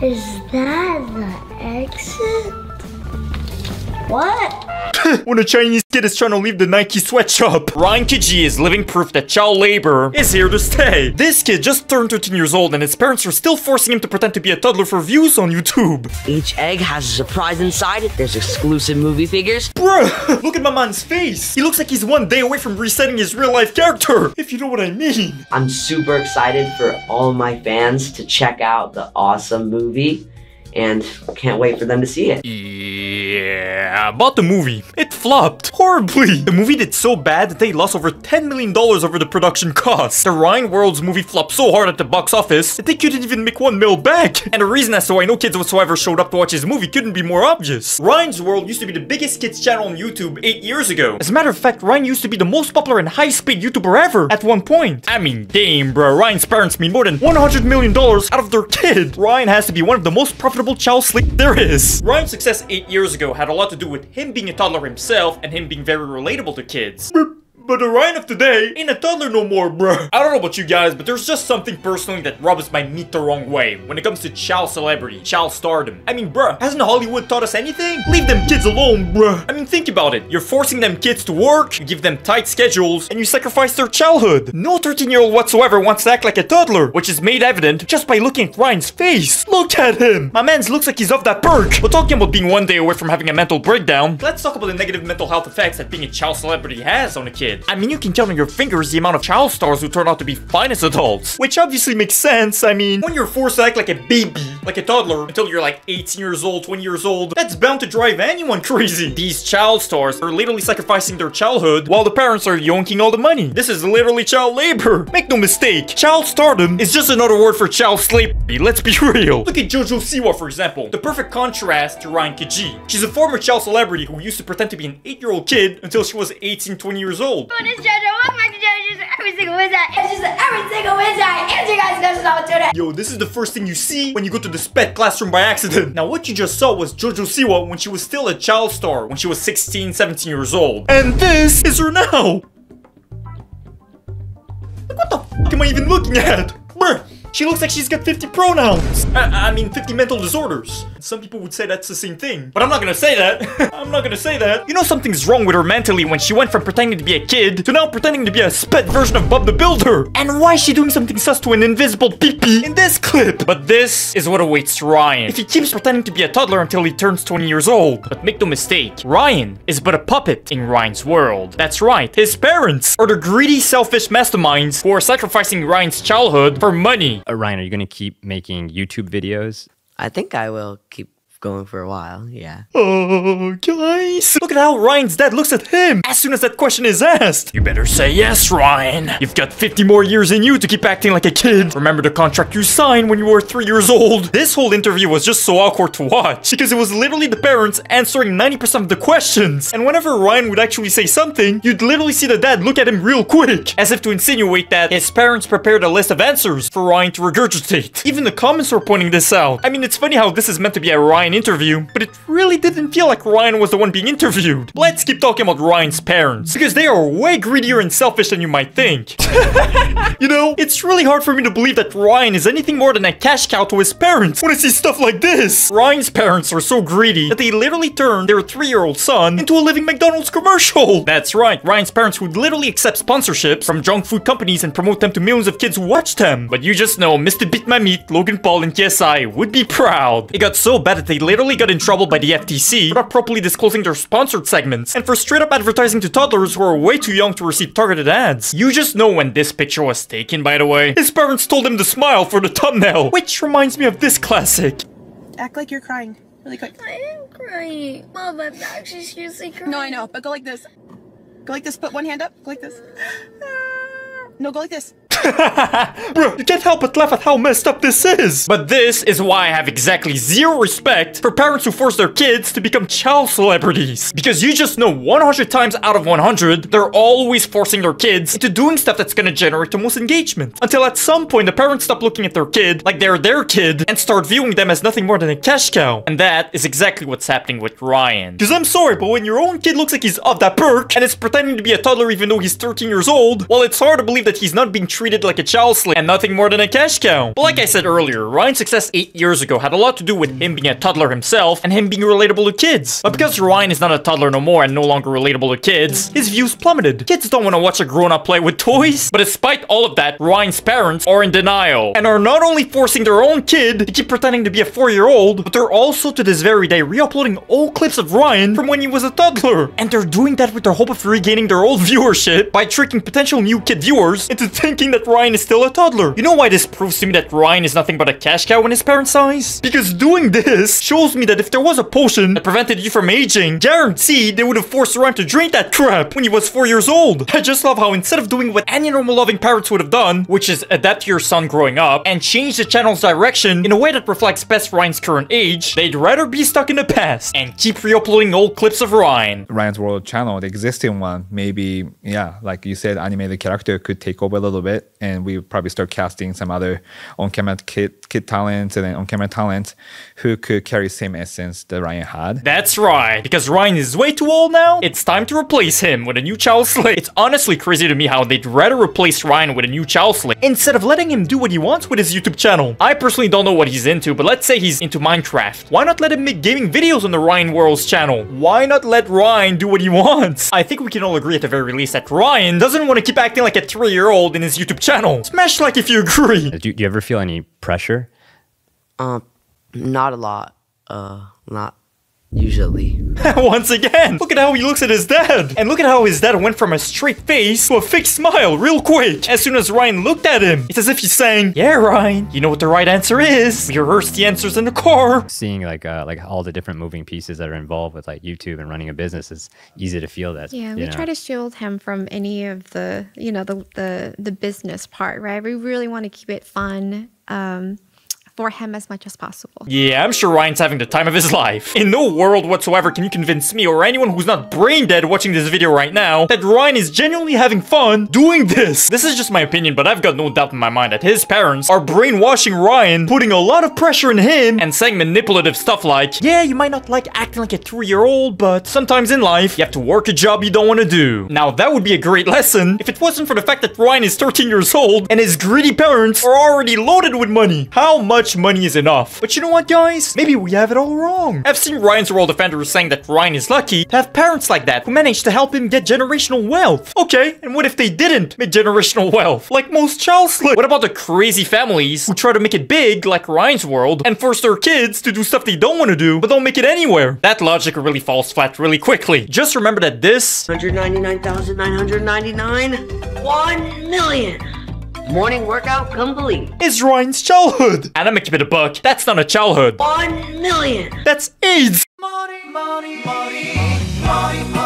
Is that the exit? What? When a Chinese kid is trying to leave the Nike sweatshop, Ryan Kaji is living proof that child labor is here to stay. This kid just turned 13 years old and his parents are still forcing him to pretend to be a toddler for views on YouTube. Each egg has a surprise inside it. There's exclusive movie figures. Bruh, look at my man's face. He looks like he's one day away from resetting his real life character, if you know what I mean. I'm super excited for all my fans to check out the awesome movie and can't wait for them to see it. Yeah, about the movie. It flopped horribly. The movie did so bad that they lost over $10 million over the production cost. The Ryan World's movie flopped so hard at the box office that they couldn't even make $1 million back. And the reason as to why no kids whatsoever showed up to watch his movie couldn't be more obvious. Ryan's World used to be the biggest kids channel on YouTube 8 years ago. As a matter of fact, Ryan used to be the most popular and highest paid YouTuber ever at one point. I mean, damn, bro. Ryan's parents made more than $100 million out of their kid. Ryan has to be one of the most profitable child slave there is. Ryan's success 8 years ago had a lot to do with him being a toddler himself and him being very relatable to kids. But the Ryan of today ain't a toddler no more, bruh. I don't know about you guys, but there's just something personally that rubs my meat the wrong way when it comes to child celebrity, child stardom. I mean, bruh, hasn't Hollywood taught us anything? Leave them kids alone, bruh. I mean, think about it. You're forcing them kids to work, you give them tight schedules, and you sacrifice their childhood. No 13-year-old whatsoever wants to act like a toddler, which is made evident just by looking at Ryan's face. Look at him. My man's looks like he's off that perk. But talking about being one day away from having a mental breakdown, let's talk about the negative mental health effects that being a child celebrity has on a kid. I mean, you can count on your fingers the amount of child stars who turn out to be fine as adults. Which obviously makes sense. I mean, when you're forced to act like a baby, like a toddler, until you're like 18 years old, 20 years old, that's bound to drive anyone crazy. These child stars are literally sacrificing their childhood while the parents are yonking all the money. This is literally child labor. Make no mistake, child stardom is just another word for child slavery. Let's be real. Look at JoJo Siwa, for example. The perfect contrast to Ryan Kaji. She's a former child celebrity who used to pretend to be an 8-year-old kid until she was 18, 20 years old. What is JoJo? Welcome back to JoJo's Every Single Wednesday. It's just every single Wednesday. And you guys know what to do. Yo, this is the first thing you see when you go to the SPED classroom by accident. Now, what you just saw was JoJo Siwa when she was still a child star, when she was 16, 17 years old. And this is her now. Like, what the f am I even looking at? Bruh. She looks like she's got 50 pronouns. I mean 50 mental disorders. Some people would say that's the same thing. But I'm not gonna say that. I'm not gonna say that. You know something's wrong with her mentally when she went from pretending to be a kid to now pretending to be a sped version of Bob the Builder. And why is she doing something sus to an invisible pee-pee in this clip? But this is what awaits Ryan if he keeps pretending to be a toddler until he turns 20 years old. But make no mistake, Ryan is but a puppet in Ryan's world. That's right, his parents are the greedy, selfish masterminds who are sacrificing Ryan's childhood for money. Ryan, are you gonna keep making YouTube videos? I think I will keep going for a while, yeah. Oh, guys. Look at how Ryan's dad looks at him as soon as that question is asked. You better say yes, Ryan. You've got 50 more years in you to keep acting like a kid. Remember the contract you signed when you were 3 years old? This whole interview was just so awkward to watch because it was literally the parents answering 90% of the questions. And whenever Ryan would actually say something, you'd literally see the dad look at him real quick, as if to insinuate that his parents prepared a list of answers for Ryan to regurgitate. Even the comments were pointing this out. I mean, it's funny how this is meant to be a Ryan interview, but it really didn't feel like Ryan was the one being interviewed. Let's keep talking about Ryan's parents, because they are way greedier and selfish than you might think. You know, it's really hard for me to believe that Ryan is anything more than a cash cow to his parents when I see stuff like this. Ryan's parents are so greedy that they literally turned their 3-year-old son into a living McDonald's commercial. That's right, Ryan's parents would literally accept sponsorships from junk food companies and promote them to millions of kids who watch them. But you just know Mr. Beat My Meat, Logan Paul, and KSI would be proud. It got so bad that they literally got in trouble by the FTC for not properly disclosing their sponsored segments and for straight up advertising to toddlers who are way too young to receive targeted ads. You just know when this picture was taken, by the way. His parents told him to smile for the thumbnail, which reminds me of this classic. Act like you're crying, really quick. I am crying. Mom, I'm actually seriously crying. No, I know, but go like this. Go like this, put one hand up, go like this. No, go like this. Bro, you can't help but laugh at how messed up this is. But this is why I have exactly zero respect for parents who force their kids to become child celebrities. Because you just know 100 times out of 100, they're always forcing their kids into doing stuff that's gonna generate the most engagement. Until at some point, the parents stop looking at their kid like they're their kid and start viewing them as nothing more than a cash cow. And that is exactly what's happening with Ryan. Because I'm sorry, but when your own kid looks like he's off that perk and is pretending to be a toddler even though he's 13 years old, well, it's hard to believe that he's not being treated treated like a child slave and nothing more than a cash cow. But like I said earlier, Ryan's success 8 years ago had a lot to do with him being a toddler himself and him being relatable to kids. But because Ryan is not a toddler no more and no longer relatable to kids, his views plummeted. Kids don't want to watch a grown-up play with toys. But despite all of that, Ryan's parents are in denial and are not only forcing their own kid to keep pretending to be a 4-year-old, but they're also to this very day re-uploading old clips of Ryan from when he was a toddler. And they're doing that with the hope of regaining their old viewership by tricking potential new kid viewers into thinking that Ryan is still a toddler. You know why this proves to me that Ryan is nothing but a cash cow in his parents' eyes? Because doing this shows me that if there was a potion that prevented you from aging, guaranteed they would have forced Ryan to drink that crap when he was 4 years old. I just love how instead of doing what any normal loving parents would have done, which is adapt to your son growing up and change the channel's direction in a way that reflects best Ryan's current age, they'd rather be stuck in the past and keep re-uploading old clips of Ryan. Ryan's World channel, the existing one, maybe, yeah, like you said, animated character could take over a little bit, and we would probably start casting some other on-camera kid talents and then on-camera talents who could carry same essence that Ryan had. That's right, because Ryan is way too old now. It's time to replace him with a new child slave. It's honestly crazy to me how they'd rather replace Ryan with a new child slave instead of letting him do what he wants with his YouTube channel. I personally don't know what he's into, but let's say he's into Minecraft. Why not let him make gaming videos on the Ryan World's channel? Why not let Ryan do what he wants? I think we can all agree at the very least that Ryan doesn't want to keep acting like a 3-year-old in his YouTube channel. Smash like if you agree. Do you ever feel any pressure? Not a lot. Not usually. Once again, look at how he looks at his dad. And look at how his dad went from a straight face to a fake smile real quick. As soon as Ryan looked at him, it's as if he's saying, yeah, Ryan, you know what the right answer is. We rehearsed the answers in the car. Seeing like all the different moving pieces that are involved with like YouTube and running a business is easy to feel that. Yeah, we try to shield him from any of the, the business part, right? We really want to keep it fun. For him as much as possible. Yeah, I'm sure Ryan's having the time of his life. In no world whatsoever can you convince me or anyone who's not brain dead watching this video right now that Ryan is genuinely having fun doing this. This is just my opinion, but I've got no doubt in my mind that his parents are brainwashing Ryan, putting a lot of pressure on him, and saying manipulative stuff like, yeah, you might not like acting like a 3-year-old, but sometimes in life, you have to work a job you don't want to do. Now, that would be a great lesson if it wasn't for the fact that Ryan is 13 years old and his greedy parents are already loaded with money. How much money is enough? But you know what, guys? Maybe we have it all wrong. I've seen Ryan's World Defenders saying that Ryan is lucky to have parents like that who managed to help him get generational wealth. Okay, and what if they didn't make generational wealth? Like most child slaves. What about the crazy families who try to make it big, like Ryan's World, and force their kids to do stuff they don't want to do, but don't make it anywhere? That logic really falls flat really quickly. Just remember that this 199,999, 1 million. Morning workout complete. Is Ryan's childhood. And I'm gonna keep it a buck. That's not a childhood. 1 million. That's AIDS. Money, money, money, money, money.